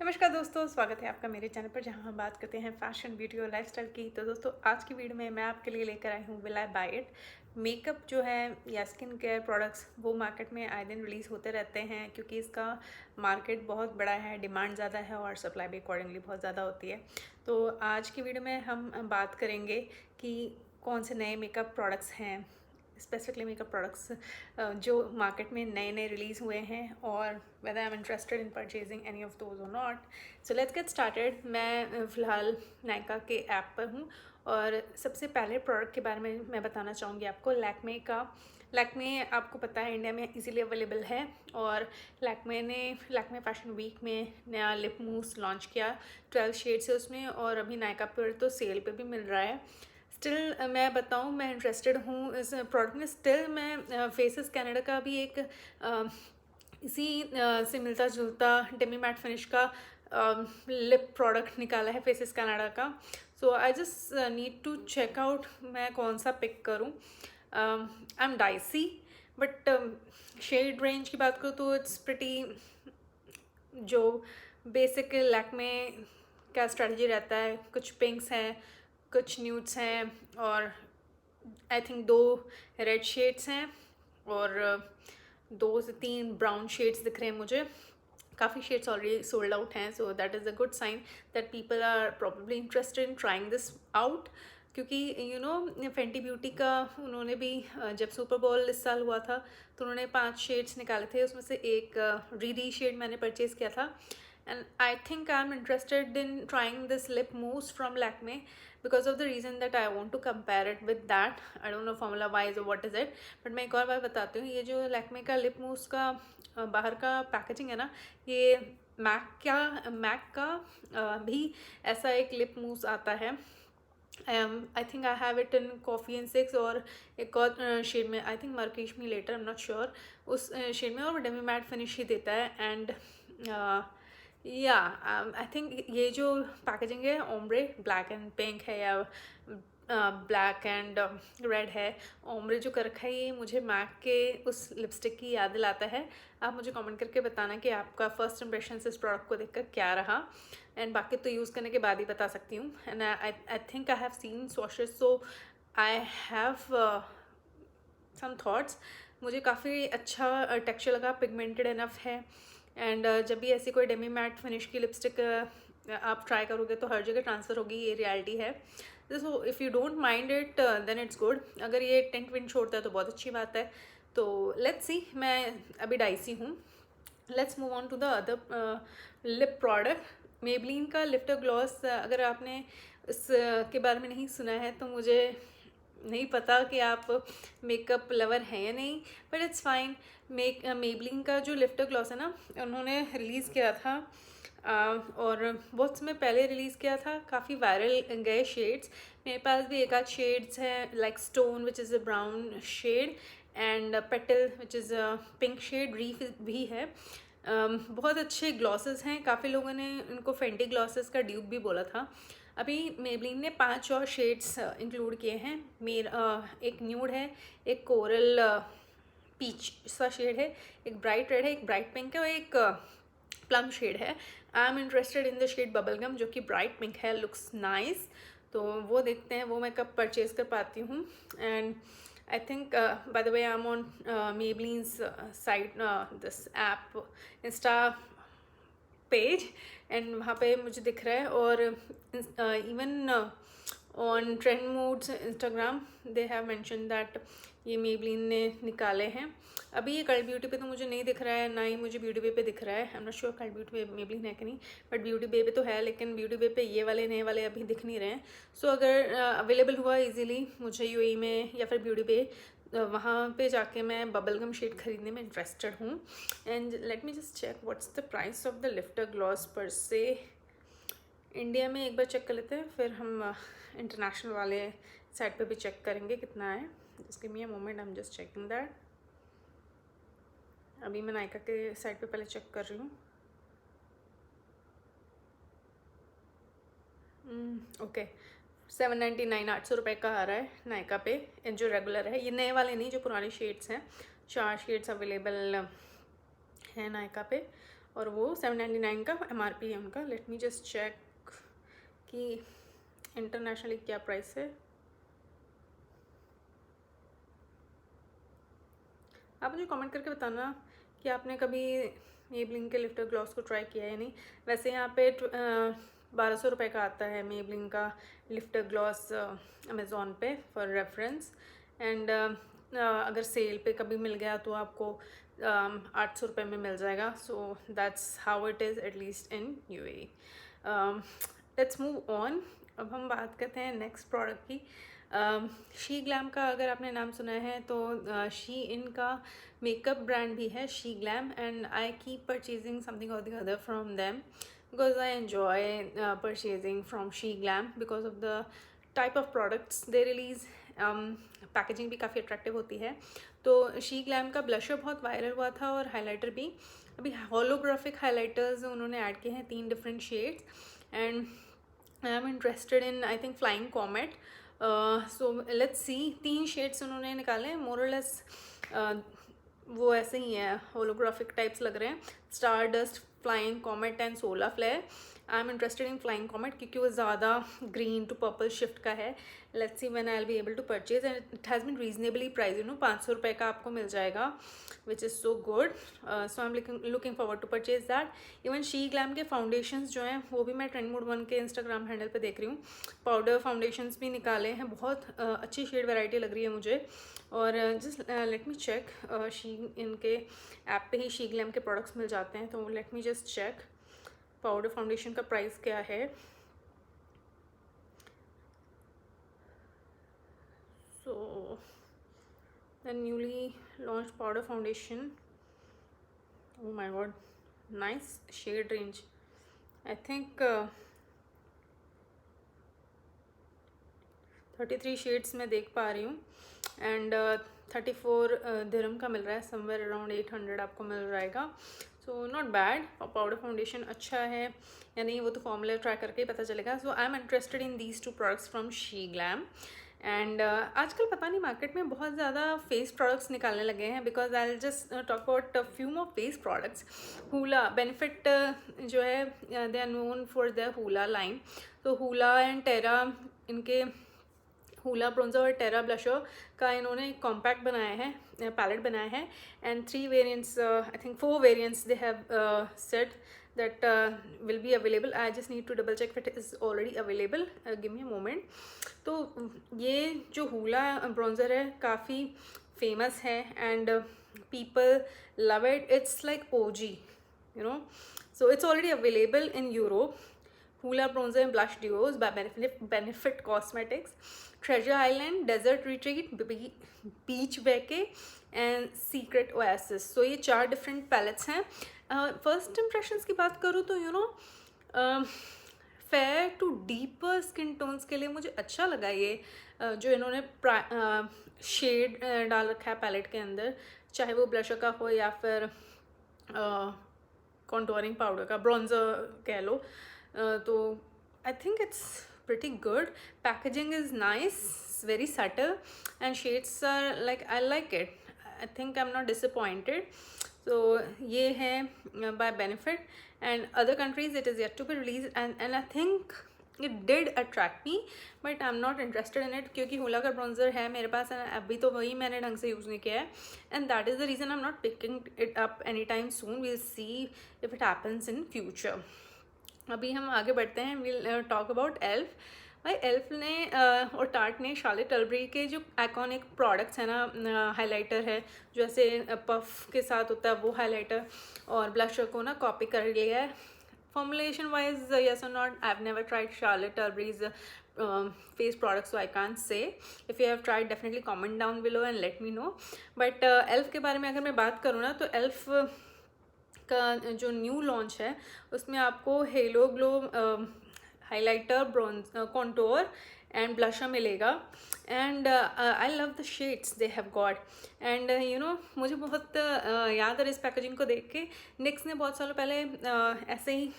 नमस्कार दोस्तों, स्वागत है आपका मेरे चैनल पर जहां हम बात करते हैं फैशन, ब्यूटी और लाइफस्टाइल की। तो दोस्तों, आज की वीडियो में मैं आपके लिए लेकर आई हूं will I buy it. Makeup जो है या स्किन केयर प्रोडक्ट्स वो मार्केट में आए दिन रिलीज़ होते रहते हैं क्योंकि इसका मार्केट बहुत बड़ा है, डिमांड ज़्यादा है और सप्लाई भी अकॉर्डिंगली बहुत ज़्यादा होती है। तो आज की वीडियो में हम बात करेंगे कि कौन से नए मेकअप प्रोडक्ट्स हैं, स्पेसिफिकली मेकअप प्रोडक्ट्स जो मार्केट में नए नए रिलीज़ हुए हैं और whether I'm interested in purchasing any of those or not. So let's get started. मैं फ़िलहाल नायका के ऐप पर हूँ और सबसे पहले प्रोडक्ट के बारे में मैं बताना चाहूँगी आपको लैक्मे का। लैक्मे आपको पता है इंडिया में इजीली अवेलेबल है और लैक्मे ने लैक्मे फैशन वीक में नया लिप मूस लॉन्च किया। 12 शेड्स है उसमें और अभी नायका पर तो सेल पे भी मिल रहा है। स्टिल मैं बताऊँ, मैं इंटरेस्टेड हूँ इस प्रोडक्ट में। स्टिल मैं फेसेस कनाडा का भी एक इसी से मिलता जुलता डेमी मैट फिनिश का लिप प्रोडक्ट निकाला है फेसेस कनाडा का। So I just need to check out मैं कौन सा पिक करूँ। I am dicey but shade range की बात करूँ तो इट्स प्रिटी जो बेसिक लैक्मे का स्ट्रेटजी रहता है। कुछ पिंक्स हैं, कुछ न्यूड्स हैं और आई थिंक 2 रेड शेड्स हैं और 2 से 3 ब्राउन शेड्स दिख रहे हैं मुझे। काफ़ी शेड्स ऑलरेडी सोल्ड आउट हैं, so that is a good sign that people are probably interested in trying this out. क्योंकि यू नो फेंटी ब्यूटी का उन्होंने भी जब सुपर बॉल इस साल हुआ था तो उन्होंने 5 शेड्स निकाले थे, उसमें से एक रीडी शेड मैंने परचेज़ किया था। And I think I'm interested in trying this lip mousse from Lakme because of the reason that I want to compare it with that. I don't know formula wise or what is it, but मैं एक और बार बताती हूँ। ये जो Lakme का lip mousse का बाहर का पैकेजिंग है ना, ये मैक का भी ऐसा एक लिप मूस आता है। I think I have it in coffee and six और एक और शेड में, आई थिंक मर्किश मी लेटर, आई एम नॉट श्योर, उस शेड में, और डेमी मैट फिनिश ही देता है। एंड या आई थिंक ये जो पैकेजिंग है ओम्ब्रे ब्लैक एंड पिंक है या ब्लैक एंड रेड है, ओम्ब्रे जो कर रखा है ये मुझे मैक के उस लिपस्टिक की याद दिलाता है। आप मुझे कमेंट करके बताना कि आपका फर्स्ट इंप्रेशन इस प्रोडक्ट को देखकर क्या रहा। एंड बाकी तो यूज़ करने के बाद ही बता सकती हूँ। And I think I have seen swatches, so I have some thoughts. मुझे काफ़ी अच्छा टेक्सचर लगा, पिगमेंटेड इनफ है। एंड जब भी ऐसी कोई डेमी मैट फिनिश की लिपस्टिक आप ट्राई करोगे तो हर जगह ट्रांसफ़र होगी, ये रियलिटी है। So if you don't mind it then it's good. अगर ये टेंट विंट छोड़ता है तो बहुत अच्छी बात है। तो लेट्स सी, मैं अभी डाइसी हूँ। Let's move on to the other lip product. Maybelline का लिफ्टर ग्लॉस, अगर आपने इस के बारे में नहीं सुना है तो मुझे नहीं पता कि आप मेकअप लवर हैं या नहीं, बट इट्स फाइन। मेबलिन का जो लिफ्टर ग्लॉस है ना, उन्होंने रिलीज़ किया था और बहुत समय पहले रिलीज़ किया था। काफ़ी वायरल गए शेड्स। मेरे पास भी एक आध शेड्स हैं, like stone which is a brown shade and petal which is a pink shade, reef भी है। बहुत अच्छे ग्लॉसेस हैं। काफ़ी लोगों ने इनको फेंटी ग्लॉसेस का ड्यूप भी बोला था। अभी मेबलिन ने 5 और शेड्स इंक्लूड किए हैं। एक न्यूड है, एक कोरल पीच सा शेड है, एक ब्राइट रेड है, एक ब्राइट पिंक है और एक प्लम शेड है। I am interested in the shade bubblegum जो कि ब्राइट पिंक है, लुक्स नाइस। तो वो देखते हैं वो मैं कब परचेज कर पाती हूँ। And I think, by the way, I'm on Maybelline's site, this app, Insta page, and वहाँ पे मुझे दिख रहा है। और even on Trend Moods Instagram they have mentioned that ये Maybelline ने निकाले हैं। अभी ये कल ब्यूटी पे तो मुझे नहीं दिख रहा है, ना ही मुझे ब्यूटी बे पे दिख रहा है। आई एम नॉट श्योर कल ब्यूटी पे Maybelline है कि नहीं, बट ब्यूटी बे पे तो है, लेकिन ब्यूटी बे पे ये वाले नए वाले अभी दिख नहीं रहे हैं। सो अगर अवेलेबल हुआ इजीली मुझे यूएई में या फिर ब्यूटी बे, वहाँ पे जाके मैं बबलगम शेड खरीदने में इंटरेस्टेड हूँ। And let me just check what's the price of the lifter gloss पर से। इंडिया में एक बार चेक कर लेते हैं, फिर हम इंटरनेशनल वाले साइट पे भी चेक करेंगे कितना है। Just give me a moment, I am just checking that. अभी मैं नायका के साइट पे पहले चेक कर रही हूँ। ओके, 799, 800 रुपये का आ रहा है नायका पे, जो रेगुलर है। ये नए वाले नहीं, जो पुराने शेड्स हैं। 4 शेड्स अवेलेबल हैं नायका पे और वो 799 का MRP है उनका। लेट मी जस्ट चेक कि इंटरनेशनली क्या प्राइस है। आप मुझे कमेंट करके बताना कि आपने कभी मेबलिन के लिफ्टर ग्लॉस को ट्राई किया है या नहीं। वैसे यहाँ पे 1200 रुपये का आता है मेबलिन का लिफ्टर ग्लॉस अमेज़ॉन पे फॉर रेफरेंस। एंड अगर सेल पे कभी मिल गया तो आपको 800 रुपये में मिल जाएगा। So that's how it is at least in UAE। Let's move on. अब हम बात करते हैं नेक्स्ट प्रोडक्ट की। शी ग्लैम का अगर आपने नाम सुना है तो शी इनका मेकअप ब्रांड भी है she glam, and I keep purchasing something और the other from them because I enjoy purchasing from she glam because of the type of products they release. Packaging भी काफ़ी अट्रैक्टिव होती है। तो she glam का blusher बहुत viral हुआ था और हाइलाइटर भी। अभी होलोग्राफिक हाइलाइटर्स उन्होंने ऐड किए हैं 3 different shades, and I am interested in I think flying comet. So let's see. 3 shades उन्होंने निकाले हैं, मोर और लेस वो ऐसे ही है, होलोग्राफिक टाइप्स लग रहे हैं। Star dust, flying comet and solar flare. I am interested in flying comet क्योंकि वो ज़्यादा ग्रीन टू पर्पल शिफ्ट का है। Let's see when I will be able to purchase, and it has been reasonably price, 500 रुपये का आपको मिल जाएगा, which is so good. So I am looking forward to purchase that. Even She Glam के foundations जो हैं वो भी मैं ट्रेंड मोड 1 के इंस्टाग्राम हैंडल पे देख रही हूँ। पाउडर फाउंडेशंस भी निकाले हैं, बहुत अच्छी शेड वेराइटी लग रही है मुझे। और just let me check, She इनके ऐप पे ही शी ग्लैम के प्रोडक्ट्स मिल जाते हैं, तो let me just check powder foundation का प्राइस क्या है। So the newly launch powder foundation, oh my god, nice shade range. I think 33 shades मैं देख पा रही हूँ, एंड 34 दिरहम का मिल रहा है, समवेयर अराउंड 800 आपको मिल जाएगा। So not bad. Powder foundation अच्छा है या नहीं वो तो फॉर्मूला ट्राई करके ही पता चलेगा। So I am interested in these 2 products from she glam. And आजकल पता नहीं मार्केट में बहुत ज़्यादा फेस प्रोडक्ट्स निकालने लगे हैं, because I will just talk about few more face products. Hoola benefit जो है, they are known for the hoola line. तो हूला एंड टेरा, इनके हूला ब्रोंजर और टेरा ब्लशर का इन्होंने एक कॉम्पैक्ट बनाया है, पैलेट बनाया है, and 3 variants, I think 4 variants they have set that will be available. I just need to double check if it is already available. Give me a moment. तो ये जो हूला ब्रोंजर है काफ़ी फेमस है, and people love it. It's like OG, so it's already available in Europe. Hoola bronzer and blush duos by Benefit Cosmetics, Treasure Island, Desert Retreat, Beach Vacay and Secret Oasis. So ये 4 different palettes हैं। First impressions की बात करूँ तो fair to deeper skin tones के लिए मुझे अच्छा लगा ये जो इन्होंने शेड डाल रखा है पैलेट के अंदर, चाहे वो ब्लशर का हो या फिर कॉन्टोरिंग पाउडर का, ब्रॉन्जर कह लो। तो I think it's pretty good. Packaging is nice, it's very subtle, and shades are like, I like it. I think I'm not disappointed. So ये है by Benefit, and other countries it is yet to be released, and I think it did attract me, but I'm not interested in it क्योंकि हूला का bronzer है मेरे पास, अभी तो वही मैंने ढंग से यूज़ नहीं किया है, and that is the reason I'm not picking it up anytime soon. We'll see if it happens in future. अभी हम आगे बढ़ते हैं, विल टॉक अबाउट एल्फ। भाई एल्फ ने और टार्ट ने शार्लेट टलबरी के जो आइकॉनिक प्रोडक्ट्स हैं ना, हाइलाइटर है जो ऐसे पफ के साथ होता है वो हाइलाइटर, और ब्लशर को ना कॉपी कर लिया है। Formulation wise yes or not, I've never tried Charlotte Tilbury's face products, so I can't say. If you have tried, definitely comment down below and let me know. But elf के बारे में अगर मैं बात करूँ ना, तो एल्फ का जो न्यू लॉन्च है उसमें आपको hello glow highlighter, bronze, contour and blusher मिलेगा, and I love the shades they have got, and मुझे बहुत याद है इस पैकेजिंग को देख के। निक्स ने बहुत सालों पहले ऐसे ही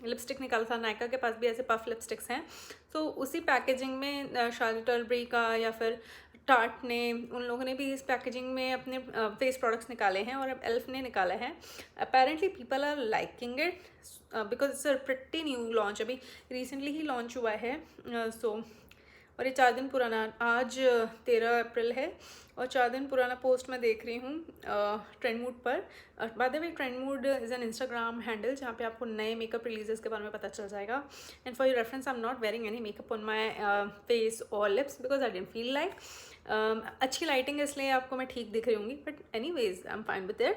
लिपस्टिक निकाला था, नायका के पास भी ऐसे पफ लिपस्टिक्स हैं, तो उसी पैकेजिंग में शार्लेट टलबरी का या फिर टार्ट ने, उन लोगों ने भी इस पैकेजिंग में अपने फेस प्रोडक्ट्स निकाले हैं और अब एल्फ ने निकाला है. Apparently people are liking it because it's a pretty new launch, अभी रिसेंटली ही लॉन्च हुआ है. सो और ये 4 दिन पुराना, आज 13 अप्रैल है और 4 दिन पुराना पोस्ट मैं देख रही हूँ ट्रेंड मूड पर. By the way trend mood is an Instagram handle जहाँ पे आपको नए मेकअप रिलीजेस के बारे में पता चल जाएगा. And for your reference, I am not wearing any makeup on my face और lips because I don't feel like. अच्छी लाइटिंग है इसलिए आपको मैं ठीक दिख रही हूँगी, but any ways I am fine with it.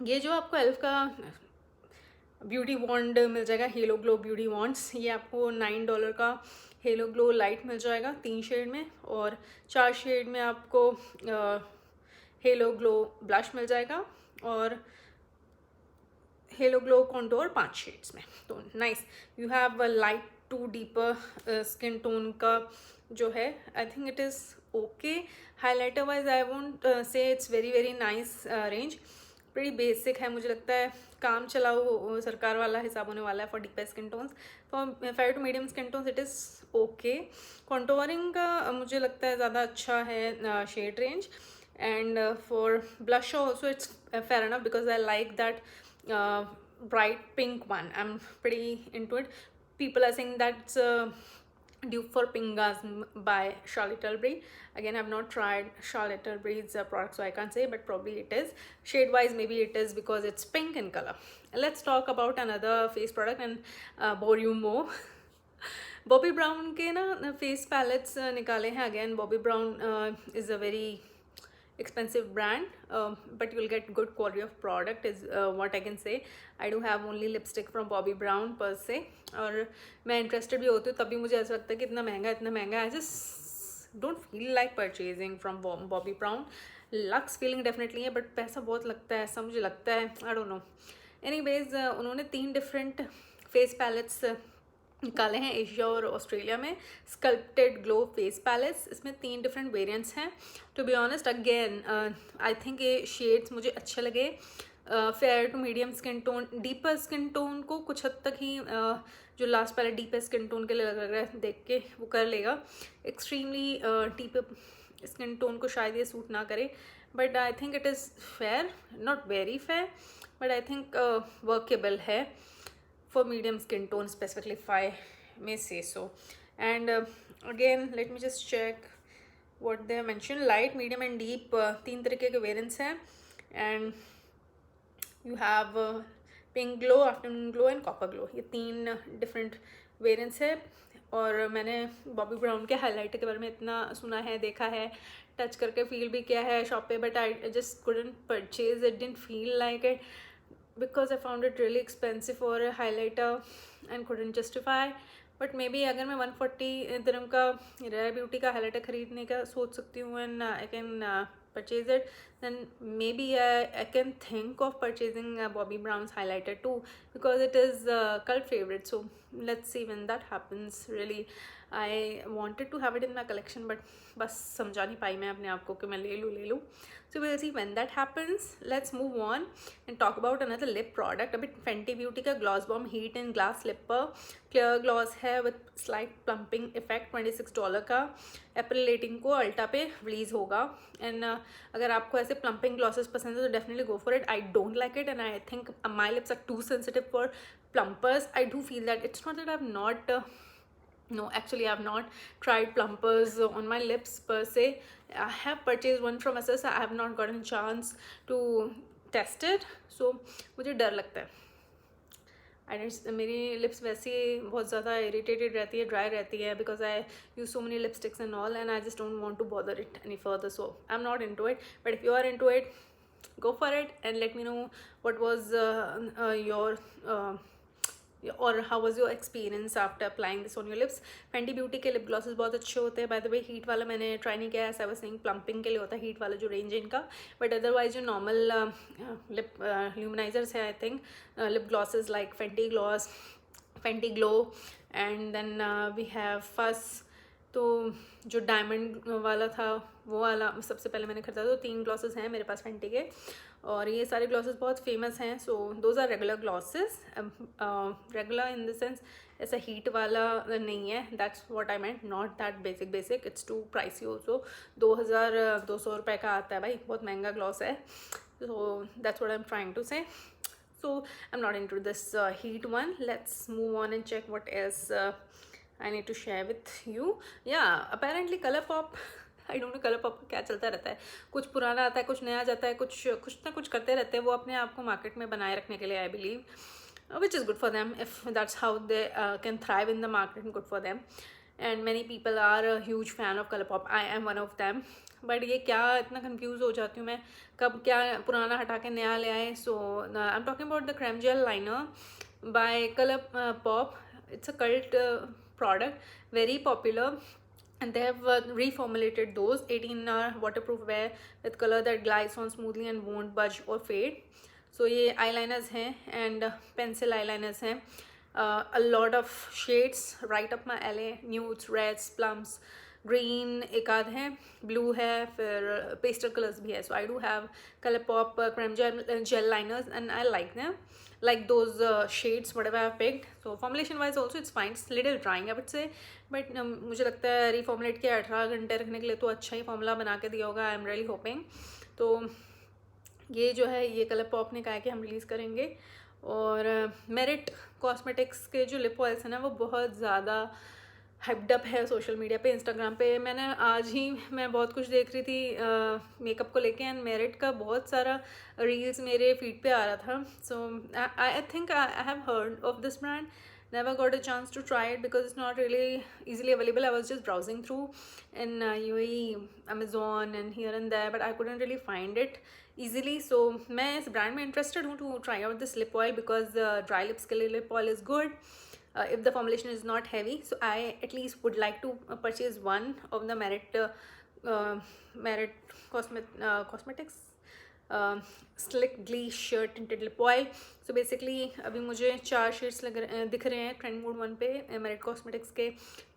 ये जो आपको एल्फ का ब्यूटी वॉन्ड मिल जाएगा, हेलो ग्लो ब्यूटी वॉन्ड्स, ये आपको $9 का हेलो ग्लो लाइट मिल जाएगा 3 शेड में, और 4 शेड में आपको हेलो ग्लो ब्लश मिल जाएगा, और हेलो ग्लो कॉन्टोर 5 शेड्स में. तो nice, you have a light to deeper skin tone का जो है. I think it is okay. Highlighter wise I won't say it's very very nice range. बड़ी basic है, मुझे लगता है काम चलाओ सरकार वाला हिसाब होने वाला है for deeper skin tones. For fair to medium skin tones it is okay. Contouring का मुझे लगता है ज़्यादा अच्छा है shade range. And for blush also it's fair enough because I like that bright pink one. I'm pretty into it. People are saying that's Dupe for Pingasm by Charlotte Tilbury. Again, I've not tried Charlotte Tilbury's product, so I can't say, but probably it is. Shade wise, maybe it is because it's pink in color. Let's talk about another face product and bore you more. Bobby brown के ना face pallets निकाले हैं. Again Bobby brown is a very expensive brand, but you'll get good quality of product is what I can say. I do have only lipstick from Bobbi Brown per se, और मैं interested भी होती हूँ तब भी मुझे ऐसा लगता है कि इतना महंगा I just don't feel like purchasing from Bobbi Brown. Lux feeling definitely है, but पैसा बहुत लगता है ऐसा मुझे लगता है. I don't know. Anyways, उन्होंने 3 different face palettes निकाले हैं एशिया और ऑस्ट्रेलिया में. स्कल्प्टेड ग्लो फेस पैलेट्स, इसमें 3 डिफरेंट वेरिएंट्स हैं. To be honest again I think ये शेड्स मुझे अच्छे लगे. Fair to medium skin tone, deeper skin tone को कुछ हद तक ही जो last palette deeper skin tone के लिए लग रहा है देख के वो कर लेगा. एक्सट्रीमली डीपर स्किन टोन को शायद ये सूट ना करे, but I think it is fair, not very fair, but I think workable है for medium skin tone specifically, if I may say so. And again let me just check what they have mentioned. Light, medium and deep 3 तरीके के variants हैं. And you have pink glow, afternoon glow and copper glow. ये 3 different variants है. और मैंने Bobby brown के highlighter के बारे में इतना सुना है, देखा है, टच करके फील भी किया है शॉप पे, but I just couldn't purchase it, didn't feel like it because I found it really expensive for a highlighter and couldn't justify. But maybe अगर मैं 140 dirham का Rare Beauty का highlighter खरीदने का सोच सकती हूँ and I can purchase it, then maybe I can think of purchasing Bobbi Brown's highlighter too because it is a cult favorite. So let's see when that happens. Really I wanted to have it in my collection, but बस समझा नहीं पाई मैं अपने आप को कि मैं ले लूँ. So we'll see when that happens. Let's move on and talk about another lip product. अभी Fenty Beauty का Gloss Bomb Heat and Glass Lipper Clear Gloss है with slight plumping effect, $26 का. अप्रैल 18 को अल्टा पे रिलीज़ होगा. एंड अगर आपको ऐसे प्लम्पिंग ग्लॉसेस पसंद है तो definitely go for it. I don't like it and I think my lips are too sensitive for plumpers. I do feel that it's not that I've not no, actually I've not tried plumpers on my lips per se. I have purchased one from Assess. I have not gotten a chance to test it, so मुझे डर लगता है. मेरी lips वैसे बहुत ज़्यादा irritated रहती है, ड्राई रहती है, because I use so many lipsticks and all and I just don't want to bother it any further. So I am not into it, but if you are into it, go for it and let me know what was your or how was your experience after applying this on your lips. Fenty Beauty के lip glosses बहुत अच्छे होते हैं. By the way heat वाला मैंने try नहीं किया है, आई वाज सेइंग प्लम्पिंग के लिए होता है हीट वाला जो रेंज है इनका, बट अदरवाइज जो नॉर्मल लिप ल्यूमिनाइजर्स है, I think lip glosses like Fenty Gloss, Fenty Glow and then we have fuss. तो जो डायमंड वाला था वो वाला सबसे पहले मैंने खरीदा. तो 3 ग्लॉसेस हैं मेरे पास Fenty के, और ये सारे ग्लॉसेस बहुत फेमस हैं. So those are regular glosses. Regular in the sense ऐसा हीट वाला नहीं है. That's what I meant. Not that basic. It's too pricey also. 2200 रुपये का आता है भाई. बहुत महंगा ग्लॉस है. So that's what I am trying to say. So I'm not into this heat one. Let's move on and check what else I need to share with you. Yeah, apparently ColourPop I don't know ColourPop का क्या चलता रहता है. कुछ पुराना आता है, कुछ नया जाता है, कुछ ना कुछ करते रहते हैं. वो अपने आप को मार्केट में बनाए रखने के लिए I believe, which is good for them. If that's how they can thrive in the market, good for them. And many people are a huge fan of ColourPop. I am one of them. But ये क्या इतना confuse हो जाती हूँ मैं, कब क्या पुराना हटा के नया ले आए. So I am talking about the crème gel liner by ColourPop. It's a cult product, very popular, and they have reformulated those 18 waterproof wear with color that glides on smoothly and won't budge or fade. So ये eyeliners हैं and pencil eyeliners हैं. A lot of shades right up my alley. Nudes, reds, plums, green, एक आध है, blue है, फिर pastel colors भी है. So I do have ColourPop creme gel liners and I like them. Like those shades whatever I have picked. So formulation wise also it's fine. It's little drying I would say, but मुझे लगता है reformulate किया 18 घंटे रखने के लिए तो अच्छा ही फॉर्मूला बना के दिया होगा. I am really hoping. तो ये जो है ये ColourPop ने कहा है कि हम रिलीज़ करेंगे. और मेरिट कॉस्मेटिक्स के जो लिप ऑयल्स हैं ना वो बहुत ज़्यादा हाइप्ड अप है सोशल मीडिया पे, इंस्टाग्राम पे. मैंने आज ही मैं बहुत कुछ देख रही थी मेकअप को लेके एंड मेरिट का बहुत सारा रील्स मेरे फीड पे आ रहा था. So I think I have heard of this brand. Never got a chance to try it because it's not really easily available. I was just browsing through in UAE, Amazon and here and there, but I couldn't really find it easily. So मैं इस brand में interested हूँ to try out this lip oil because dry lips के लिए lip oil is good. If the formulation is not heavy, so I at least would like to purchase one of the Merit cosmetics slick glee tinted lip oil. So basically अभी मुझे 4 shades दिख रहे हैं trend mood 1 पे merit cosmetics के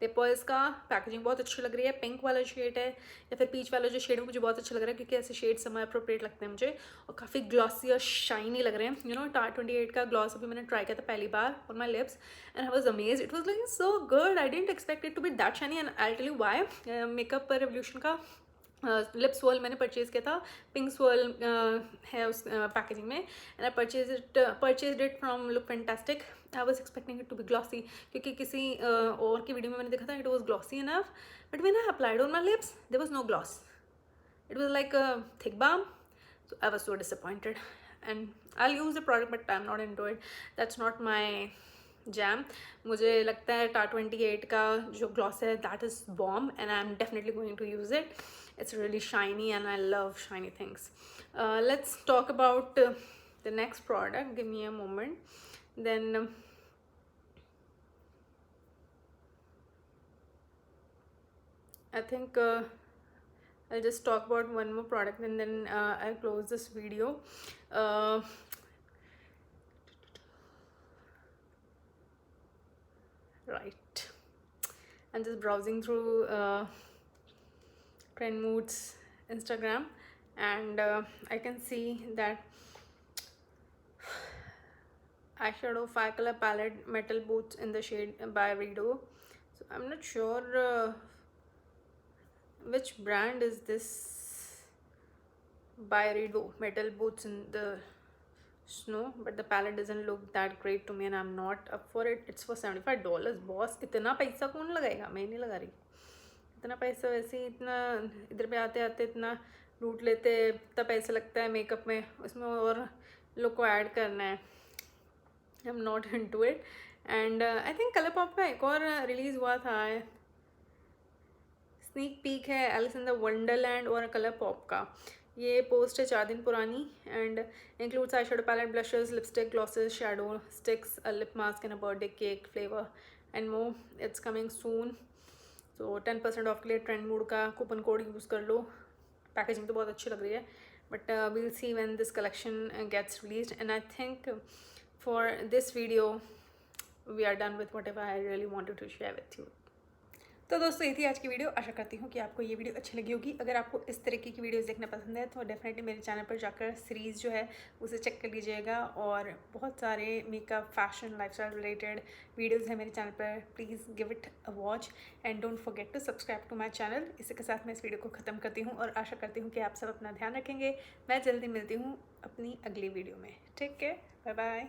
lip oils का. Packaging बहुत अच्छी लग रही है. पिंक वाला शेड है या फिर पीच वाला जो शेड है मुझे बहुत अच्छा लग रहा है क्योंकि ऐसे शेड समय अप्रोप्रिएट लगते हैं मुझे और काफ़ी ग्लॉसी और शाइनी लग रहे हैं. यू नो टार 28 का ग्लॉस अभी मैंने ट्राई किया था पहली बार on my lips and I was amazed. It was looking so good. I didn't expect it to be that shiny and I will tell you why. Makeup revolution का lip swirl मैंने purchase किया था. Pink swirl है उस packaging में and I purchase it from look fantastic. I was expecting it to be glossy क्योंकि किसी और की वीडियो में मैंने देखा था it was glossy enough, but when I applied on my lips there was no gloss. It was like a thick balm. So I was so disappointed and I will use the product but I am not into it. That's not my jam. मुझे लगता है टार 28 का जो gloss है that is bomb and I am definitely going to use it. It's really shiny and I love shiny things. Let's talk about the next product. Give me a moment. Then I think I'll just talk about one more product and then I'll close this video. Right, I'm just browsing through Trend Moods Instagram and I can see that eyeshadow 5 color palette metal boots in the shade by Rido. So I'm not sure which brand is this by Rido metal boots in the snow, but the palette doesn't look that great to me and I'm not up for it. It's for $75. Boss इतना पैसा कौन लगाएगा? मैं नहीं लगा रही इतना पैसा. वैसे ही इतना इधर पे आते आते इतना लूट लेते, इतना पैसा लगता है मेकअप में, उसमें और लोग को ऐड करना है. I am not into it. And I think ColourPop का एक और रिलीज़ हुआ था, स्नीक पीक है एलिस इन द वंडरलैंड और ColourPop का. ये पोस्ट है 4 दिन पुरानी and includes eye shadow palette, blushes, lipstick, glosses, shadow sticks, a lip mask and a birthday cake flavour and more. It's coming soon. तो 10% off के लिए ट्रेंड मूड का कूपन कोड यूज़ कर लो. पैकेजिंग तो बहुत अच्छी लग रही है but we'll see when this collection gets released and I think for this video we are done with whatever I really wanted to share with you. तो दोस्तों ये थी आज की वीडियो। आशा करती हूँ कि आपको ये वीडियो अच्छी लगी होगी। अगर आपको इस तरीके की वीडियोस देखना पसंद है तो डेफिनेटली मेरे चैनल पर जाकर सीरीज़ जो है उसे चेक कर लीजिएगा, और बहुत सारे makeup, fashion, lifestyle related videos हैं मेरे चैनल पर। Please give it a watch and don't forget to subscribe to my channel. इसी के साथ मैं इस वीडियो को ख़त्म करती हूँ और आशा करती हूँ कि आप सब अपना ध्यान रखेंगे। मैं जल्दी मिलती हूँ अपनी अगली वीडियो में। Take care, bye bye.